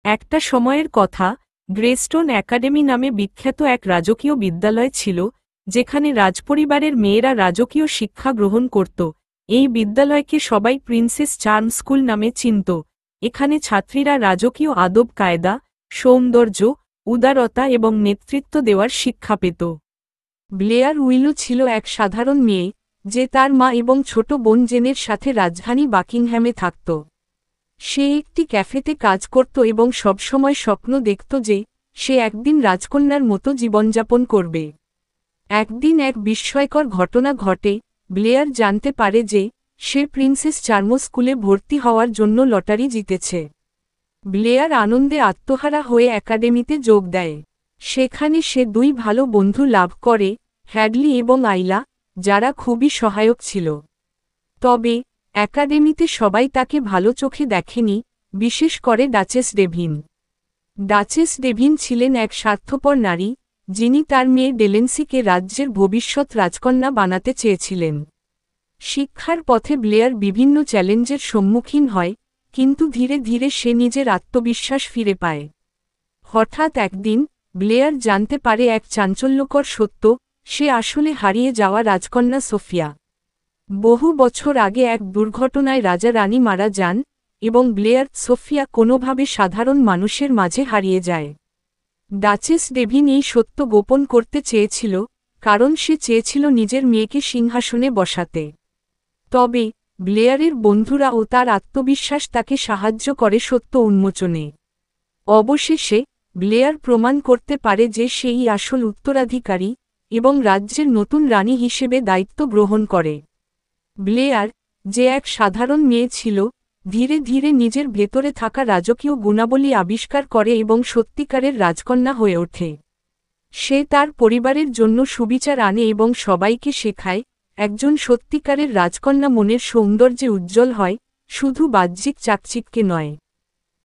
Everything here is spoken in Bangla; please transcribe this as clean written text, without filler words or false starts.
একটা সময়ের কথা, গ্রেস্টোন একাডেমি নামে বিখ্যাত এক রাজকীয় বিদ্যালয় ছিল, যেখানে রাজপরিবারের মেয়েরা রাজকীয় শিক্ষা গ্রহণ করত। এই বিদ্যালয়কে সবাই প্রিন্সেস চার্ম স্কুল নামে চিনত। এখানে ছাত্রীরা রাজকীয় আদব কায়দা, সৌন্দর্য, উদারতা এবং নেতৃত্ব দেওয়ার শিক্ষা পেত। ব্লেয়ার উইলো ছিল এক সাধারণ মেয়ে, যে তার মা এবং ছোট বোন জেনের সাথে রাজধানী বাকিংহ্যামে থাকত। সে একটি ক্যাফেতে কাজ করত এবং সবসময় স্বপ্ন দেখত যে সে একদিন রাজকন্যার মতো জীবনযাপন করবে। একদিন এক বিস্ময়কর ঘটনা ঘটে। ব্লেয়ার জানতে পারে যে সে প্রিন্সেস চার্মো স্কুলে ভর্তি হওয়ার জন্য লটারি জিতেছে। ব্লেয়ার আনন্দে আত্মহারা হয়ে একাডেমিতে যোগ দেয়। সেখানে সে দুই ভালো বন্ধু লাভ করে, হ্যাডলি এবং আইলা, যারা খুবই সহায়ক ছিল। তবে একাডেমিতে সবাই তাকে ভালো চোখে দেখেনি, বিশেষ করে ডাচেস ডেভিন। ডাচেস ডেভিন ছিলেন এক স্বার্থপর নারী, যিনি তার মেয়ে ডেলেন্সিকে রাজ্যের ভবিষ্যৎ রাজকন্যা বানাতে চেয়েছিলেন। শিক্ষার পথে ব্লেয়ার বিভিন্ন চ্যালেঞ্জের সম্মুখীন হয়, কিন্তু ধীরে ধীরে সে নিজের আত্মবিশ্বাস ফিরে পায়। হঠাৎ একদিন ব্লেয়ার জানতে পারে এক চাঞ্চল্যকর সত্য, সে আসলে হারিয়ে যাওয়া রাজকন্যা সোফিয়া। বহু বছর আগে এক দুর্ঘটনায় রাজা রানী মারা যান, এবং ব্লেয়ার সোফিয়া কোনোভাবে সাধারণ মানুষের মাঝে হারিয়ে যায়। ডাচেস ডেভিন এই সত্য গোপন করতে চেয়েছিল, কারণ সে চেয়েছিল নিজের মেয়েকে সিংহাসনে বসাতে। তবে ব্লেয়ারের বন্ধুরা ও তার আত্মবিশ্বাস তাকে সাহায্য করে সত্য উন্মোচনে। অবশেষে ব্লেয়ার প্রমাণ করতে পারে যে সেই আসল উত্তরাধিকারী, এবং রাজ্যের নতুন রানী হিসেবে দায়িত্ব গ্রহণ করে। ব্লেয়ার, যে এক সাধারণ মেয়ে ছিল, ধীরে ধীরে নিজের ভেতরে থাকা রাজকীয় গুণাবলী আবিষ্কার করে এবং সত্যিকারের রাজকন্যা হয়ে ওঠে। সে তার পরিবারের জন্য সুবিচার আনে এবং সবাইকে শেখায়, একজন সত্যিকারের রাজকন্যা মনের সৌন্দর্যে উজ্জ্বল হয়, শুধু বাহ্যিক চাকচিক্যে নয়।